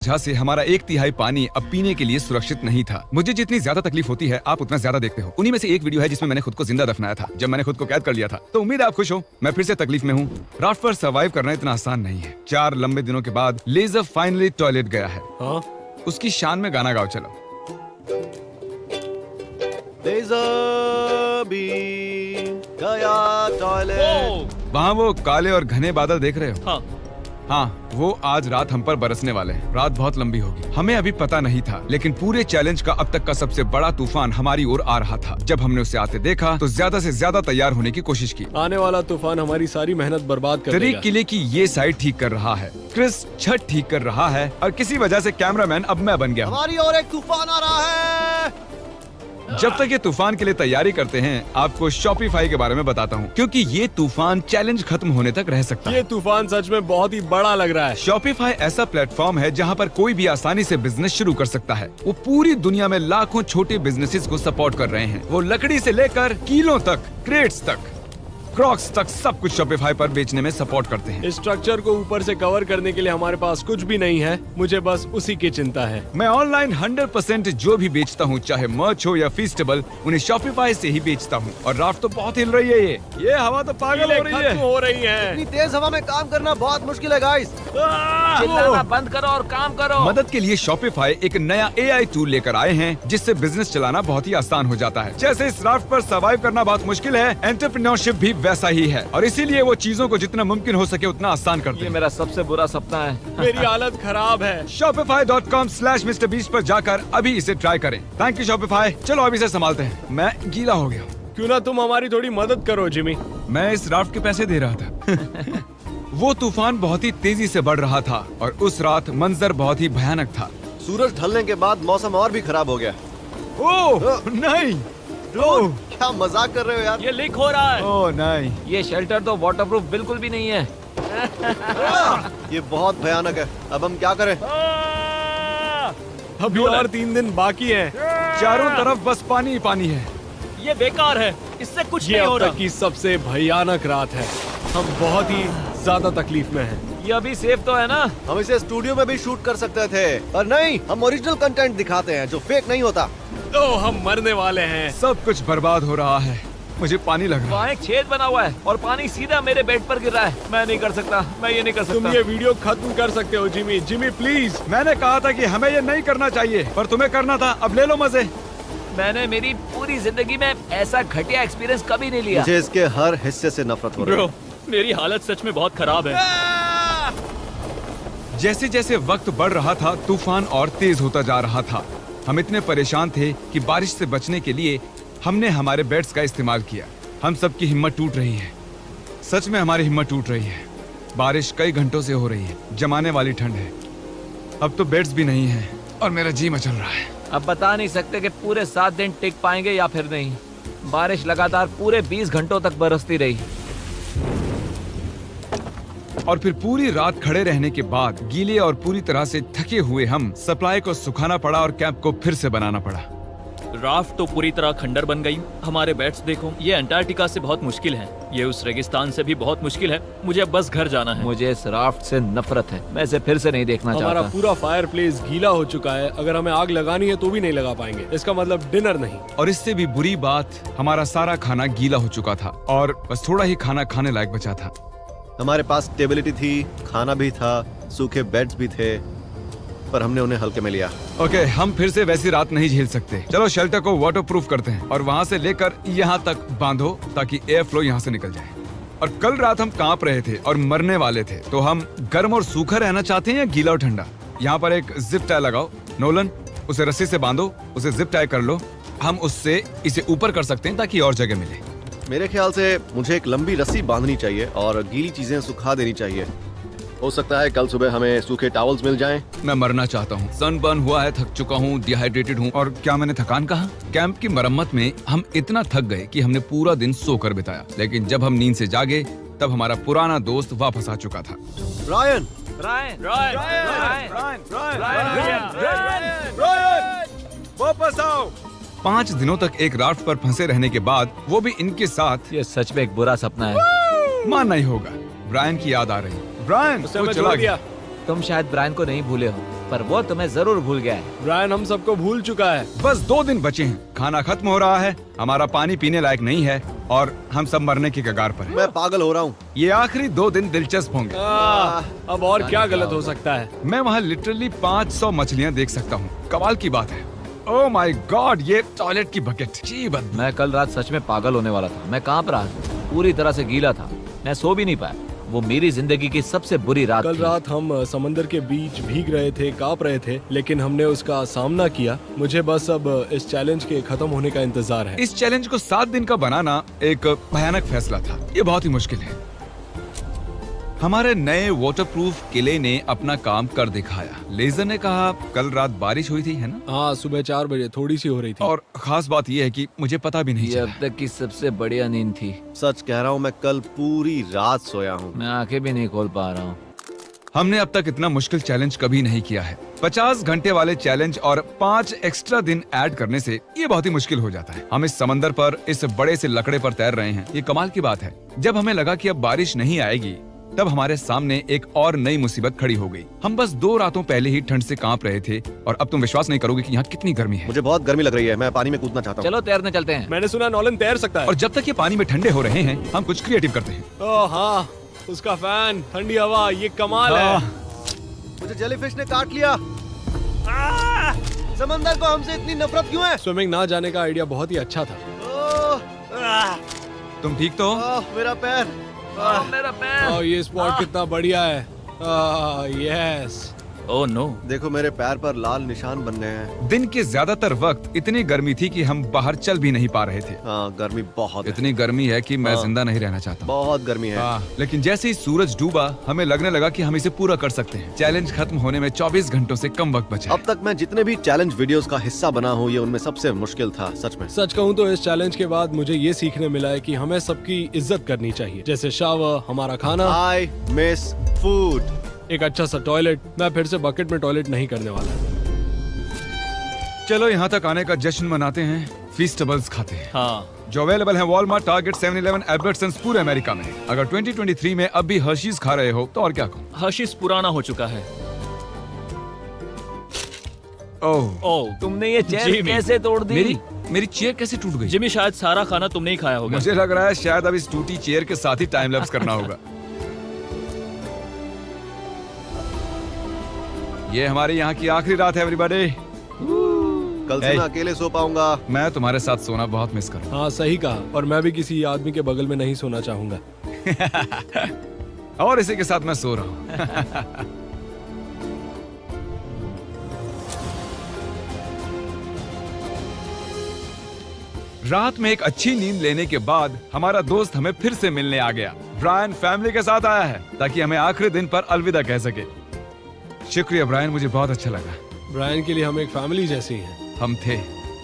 वजह से हमारा 1/3 पानी अब पीने के लिए सुरक्षित नहीं था। मुझे जितनी ज्यादा तकलीफ होती है आप उतना ज्यादा देखते हो। उन्हीं में से एक वीडियो है जिसमें मैंने खुद को जिंदा दफनाया था जब मैंने खुद को कैद कर लिया था। तो उम्मीद है आप खुश हो। मैं फिर से तकलीफ में हूँ। राफ्ट पर सर्वाइव करना इतना आसान नहीं है। 4 लंबे दिनों के बाद लेजर फाइनली टॉयलेट गया है। उसकी शान में गाना गाओ चलो। लेजर भी गया टॉयलेट। वहाँ वो काले और घने बादल देख रहे हो? हाँ, वो आज रात हम पर बरसने वाले हैं। रात बहुत लंबी होगी। हमें अभी पता नहीं था, लेकिन पूरे चैलेंज का अब तक का सबसे बड़ा तूफान हमारी ओर आ रहा था। जब हमने उसे आते देखा तो ज्यादा से ज्यादा तैयार होने की कोशिश की। आने वाला तूफान हमारी सारी मेहनत बर्बाद कर देगा। तरीक किले की ये साइड ठीक कर रहा है, क्रिस छत ठीक कर रहा है और किसी वजह से कैमरामैन अब मैं बन गया। हमारी ओर एक तूफान आ रहा है। जब तक ये तूफान के लिए तैयारी करते हैं, आपको शॉपिफाई के बारे में बताता हूँ, क्योंकि ये तूफान चैलेंज खत्म होने तक रह सकता है। ये तूफान सच में बहुत ही बड़ा लग रहा है। शॉपिफाई ऐसा प्लेटफॉर्म है जहाँ पर कोई भी आसानी से बिजनेस शुरू कर सकता है। वो पूरी दुनिया में लाखों छोटे बिजनेसेस को सपोर्ट कर रहे हैं। वो लकड़ी से लेकर कीलों तक, क्रेट्स तक, क्रॉक्स तक सब कुछ शॉपिफाई पर बेचने में सपोर्ट करते हैं। इस स्ट्रक्चर को ऊपर से कवर करने के लिए हमारे पास कुछ भी नहीं है। मुझे बस उसी की चिंता है। मैं ऑनलाइन 100% जो भी बेचता हूँ, चाहे मर्च हो या फीस्टेबल, उन्हें शॉपिफाई से ही बेचता हूँ। और राफ्ट तो बहुत हिल रही है। ये हवा तो पागल हो रही है। हो रही है। इतनी तेज हवा में काम करना बहुत मुश्किल है गाइस। चिल्लाना बंद करो और काम करो। मदद के लिए शॉपिफाई एक नया AI टूल लेकर आए हैं, जिससे बिजनेस चलाना बहुत ही आसान हो जाता है। जैसे इस राफ्ट पर सर्वाइव करना बहुत मुश्किल है, एंटरप्रेन्योरशिप भी वैसा ही है। और इसीलिए वो चीजों को जितना मुमकिन हो सके उतना आसान करते हैं। ये मेरा सबसे बुरा सपना है। मेरी हालत खराब है। Shopify.com/MrBeast पर जाकर अभी इसे ट्राई करें। Thank you Shopify. चलो अभी इसे संभालते हैं। मैं गीला हो गया। क्यों ना तुम हमारी थोड़ी मदद करो जिमी। मैं इस राफ्ट के पैसे दे रहा था। वो तूफान बहुत ही तेजी से बढ़ रहा था और उस रात मंजर बहुत ही भयानक था। सूरज ढलने के बाद मौसम और भी खराब हो गया। ओह नहीं, ओह क्या मजाक कर रहे हो यार। ये लीक हो रहा है। ओह नहीं। ये शेल्टर तो वाटरप्रूफ बिल्कुल भी नहीं है। ये बहुत भयानक है। अब हम क्या करें? अभी और 3 दिन बाकी है। चारों तरफ बस पानी ही पानी है। ये बेकार है, इससे कुछ ये नहीं हो अब रहा। तक की सबसे भयानक रात है। हम बहुत ही ज्यादा तकलीफ में हैं। ये अभी सेफ तो है ना? हम इसे स्टूडियो में भी शूट कर सकते थे, पर नहीं, हम ओरिजिनल कंटेंट दिखाते हैं जो फेक नहीं होता। तो हम मरने वाले हैं। सब कुछ बर्बाद हो रहा है। मुझे पानी लग रहा है। वहाँ एक छेद बना हुआ है और पानी सीधा मेरे बेड पर गिर रहा है। मैं नहीं कर सकता, मैं ये नहीं कर तुम सकता। ये वीडियो खत्म कर सकते हो जिमी। Jimmy please. मैंने कहा था कि हमें ये नहीं करना चाहिए, पर तुम्हें करना था। अब ले लो मजे। मैंने मेरी पूरी जिंदगी में ऐसा घटिया एक्सपीरियंस कभी नहीं लिया। मुझे इसके हर हिस्से से नफरत हो रही है। मेरी हालत सच में बहुत खराब है। जैसे जैसे वक्त बढ़ रहा था, तूफान और तेज होता जा रहा था। हम इतने परेशान थे कि बारिश से बचने के लिए हमने हमारे बेड्स का इस्तेमाल किया। हम सबकी हिम्मत टूट रही है। सच में हमारी हिम्मत टूट रही है। बारिश कई घंटों से हो रही है। जमाने वाली ठंड है। अब तो बेड्स भी नहीं है और मेरा जी मचल रहा है। अब बता नहीं सकते कि पूरे 7 दिन टिक पाएंगे या फिर नहीं। बारिश लगातार पूरे 20 घंटों तक बरसती रही। और फिर पूरी रात खड़े रहने के बाद गीले और पूरी तरह से थके हुए हम सप्लाई को सुखाना पड़ा और कैंप को फिर से बनाना पड़ा। राफ्ट तो पूरी तरह खंडर बन गई। हमारे बेड्स देखो, ये अंटार्कटिका से बहुत मुश्किल है। ये उस रेगिस्तान से भी बहुत मुश्किल है। मुझे बस घर जाना है। मुझे इस राफ्ट से नफरत है। मैं इसे फिर से नहीं देखना हमारा चाहता। पूरा फायर प्लेस गीला हो चुका है। अगर हमें आग लगानी है तो भी नहीं लगा पाएंगे। इसका मतलब डिनर नहीं। और इससे भी बुरी बात, हमारा सारा खाना गीला हो चुका था और बस थोड़ा ही खाना खाने लायक बचा था। हमारे पास स्टेबिलिटी थी, खाना भी था, सूखे बेड्स भी थे, पर हमने उन्हें हल्के में लिया। ओके, हम फिर से वैसी रात नहीं झेल सकते। चलो शेल्टर को वाटरप्रूफ करते हैं और वहाँ से लेकर यहाँ तक बांधो ताकि एयर फ्लो यहाँ से निकल जाए। और कल रात हम कांप रहे थे और मरने वाले थे, तो हम गर्म और सूखा रहना चाहते हैं या गीला और ठंडा? यहाँ पर एक जिप टाई लगाओ। नोलन, उसे रस्सी से बांधो, उसे जिप टाई कर लो। हम उससे इसे ऊपर कर सकते हैं ताकि और जगह मिले। मेरे ख्याल से मुझे एक लंबी रस्सी बांधनी चाहिए और गीली चीजें सुखा देनी चाहिए। हो सकता है कल सुबह हमें सूखे टॉवल्स मिल जाएं। मैं मरना चाहता हूँ। सनबर्न हुआ है, थक चुका हूँ, डिहाइड्रेटेड हूँ। और क्या मैंने थकान कहा? कैंप की मरम्मत में हम इतना थक गए कि हमने पूरा दिन सोकर बिताया। लेकिन जब हम नींद से जागे तब हमारा पुराना दोस्त वापस आ चुका था। ब्रायन, वापस आओ। 5 दिनों तक एक राफ्ट पर फंसे रहने के बाद, वो भी इनके साथ। ये सच में एक बुरा सपना है। मानना ही होगा। ब्रायन की याद आ रही। ब्रायन, उसे वो मैं चला छोड़ गया। दिया। तुम शायद ब्रायन को नहीं भूले हो। पर वो तुम्हें जरूर भूल गया है। ब्रायन हम सबको भूल चुका है। बस 2 दिन बचे हैं, खाना खत्म हो रहा है, हमारा पानी पीने लायक नहीं है और हम सब मरने की कगार पर हैं। मैं पागल हो रहा हूँ। ये आखिरी 2 दिन दिलचस्प होंगे। अब और क्या गलत हो सकता है। मैं वहाँ लिटरली 500 मछलियाँ देख सकता हूँ। कमाल की बात है। ओह माय गॉड, ये टॉयलेट की बकेट, जी बदबू। मैं कल रात सच में पागल होने वाला था। मैं कांप रहा था, पूरी तरह से गीला था, मैं सो भी नहीं पाया। वो मेरी जिंदगी की सबसे बुरी रात कल थी। रात हम समंदर के बीच भीग रहे थे, कांप रहे थे, लेकिन हमने उसका सामना किया। मुझे बस अब इस चैलेंज के खत्म होने का इंतजार है। इस चैलेंज को 7 दिन का बनाना एक भयानक फैसला था। ये बहुत ही मुश्किल है। हमारे नए वाटरप्रूफ किले ने अपना काम कर दिखाया। लेजर ने कहा कल रात बारिश हुई थी, है ना? हाँ, सुबह 4 बजे थोड़ी सी हो रही थी। और खास बात यह है कि मुझे पता भी नहीं ये चला। अब तक की सबसे बढ़िया नींद थी। सच कह रहा हूँ, मैं कल पूरी रात सोया हूँ। मैं आंखें भी नहीं खोल पा रहा हूँ। हमने अब तक इतना मुश्किल चैलेंज कभी नहीं किया है। 50 घंटे वाले चैलेंज और 5 एक्स्ट्रा दिन ऐड करने से ये बहुत ही मुश्किल हो जाता है। हम इस समंदर पर इस बड़े से लकड़े पर तैर रहे हैं। ये कमाल की बात है। जब हमें लगा कि अब बारिश नहीं आएगी, तब हमारे सामने एक और नई मुसीबत खड़ी हो गई। हम बस 2 रातों पहले ही ठंड से कांप रहे थे और अब तुम विश्वास नहीं करोगे कि यहाँ कितनी गर्मी है। मुझे बहुत गर्मी लग रही है, मैं पानी में कूदना चाहता हूँ। चलो तैरने चलते हैं। मैंने सुना नॉलन तैर सकता है। और जब तक ये पानी में ठंडे हो रहे हैं, हम कुछ क्रिएटिव करते हैं। ओह हाँ, उसका फैन, ठंडी हवा, ये कमाल है। मुझे जेलीफिश ने काट लिया। समंदर को हमसे इतनी नफरत क्यों है? स्विमिंग ना जाने का आइडिया बहुत ही अच्छा था। तुम ठीक तो हो? मेरा पैर। मेरा पैर। और ये स्पॉट कितना बढ़िया है। यस। Oh no. देखो मेरे पैर पर लाल निशान बन गए हैं। दिन के ज्यादातर वक्त इतनी गर्मी थी कि हम बाहर चल भी नहीं पा रहे थे। हाँ, गर्मी बहुत है। इतनी गर्मी है कि मैं जिंदा नहीं रहना चाहता हूँ। बहुत गर्मी है। लेकिन जैसे ही सूरज डूबा, हमें लगने लगा कि हम इसे पूरा कर सकते हैं। चैलेंज खत्म होने में 24 घंटों से कम वक्त बचा अब तक मैं जितने भी चैलेंज वीडियोस का हिस्सा बना हूँ, ये उनमें सबसे मुश्किल था, सच में। सच कहूँ तो इस चैलेंज के बाद मुझे ये सीखने मिला है कि हमें सबकी इज्जत करनी चाहिए। जैसे शावर, हमारा खाना, आई मिस फूड। एक अच्छा सा टॉयलेट। मैं फिर से बकेट में टॉयलेट नहीं करने वाला। चलो यहाँ तक आने का जश्न मनाते हैं, फीस्टेबल्स खाते हैं हाँ, जो अवेलेबल है वॉलमार्ट, टारगेट, 7-Eleven, एल्बर्ट्सन्स, पूरे अमेरिका में। अगर 2023 में अब भी हर्शीज खा रहे हो तो और क्या कहूँ। हर्शीज पुराना हो चुका है। ओह, ओह, तुमने ये चेयर जिमी। कैसे तोड़ दी? मेरी चेयर कैसे टूट गई? जिमी शायद सारा खाना तुमने ही खाया होगा। मुझे लग रहा है शायद अब इस टूटी चेयर के साथ ही टाइम लैप्स करना होगा। ये हमारी यहाँ की आखिरी रात है एवरीबॉडी। कल से मैं अकेले सो पाऊंगा। मैं तुम्हारे साथ सोना बहुत मिस करूँ। हाँ सही कहा। और मैं भी किसी आदमी के बगल में नहीं सोना चाहूंगा। और इसी के साथ मैं सो रहा हूँ। रात में एक अच्छी नींद लेने के बाद हमारा दोस्त हमें फिर से मिलने आ गया। ब्रायन फैमिली के साथ आया है ताकि हमें आखिरी दिन पर अलविदा कह सके। शुक्रिया ब्रायन, मुझे बहुत अच्छा लगा। ब्रायन के लिए हम एक फैमिली जैसे ही हैं। हम थे।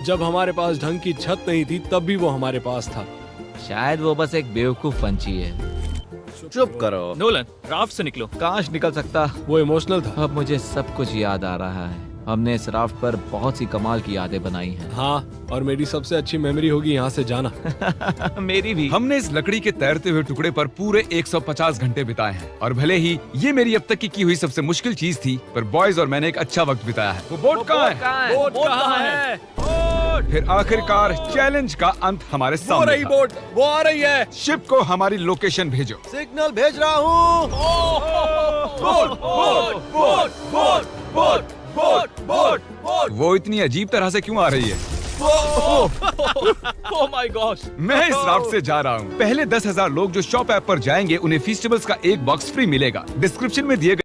जब हमारे पास ढंग की छत नहीं थी तब भी वो हमारे पास था। शायद वो बस एक बेवकूफ पंछी है। चुप करो। नोलन, राफ्ट से निकलो। काश निकल सकता। वो इमोशनल था। अब मुझे सब कुछ याद आ रहा है। हमने इस राफ्ट पर बहुत सी कमाल की यादें बनाई हैं। हाँ, और मेरी सबसे अच्छी मेमोरी होगी यहाँ से जाना। मेरी भी। हमने इस लकड़ी के तैरते हुए टुकड़े पर पूरे 150 घंटे बिताए हैं और भले ही ये मेरी अब तक की हुई सबसे मुश्किल चीज थी, पर बॉयज और मैंने एक अच्छा वक्त बिताया है। वो बोट कहाँ है? बोट कहाँ है? फिर आखिरकार चैलेंज का अंत हमारे वो सामने रही था। बोट, वो आ रही है। शिप को हमारी लोकेशन भेजो। सिग्नल भेज रहा हूँ। वो इतनी अजीब तरह से क्यों आ रही है? Oh my God. मैं इस राफ्ट से जा रहा हूँ। पहले 10,000 लोग जो शॉप ऐप पर जाएंगे उन्हें फीस्टेबल्स का एक बॉक्स फ्री मिलेगा। डिस्क्रिप्शन में दिए गए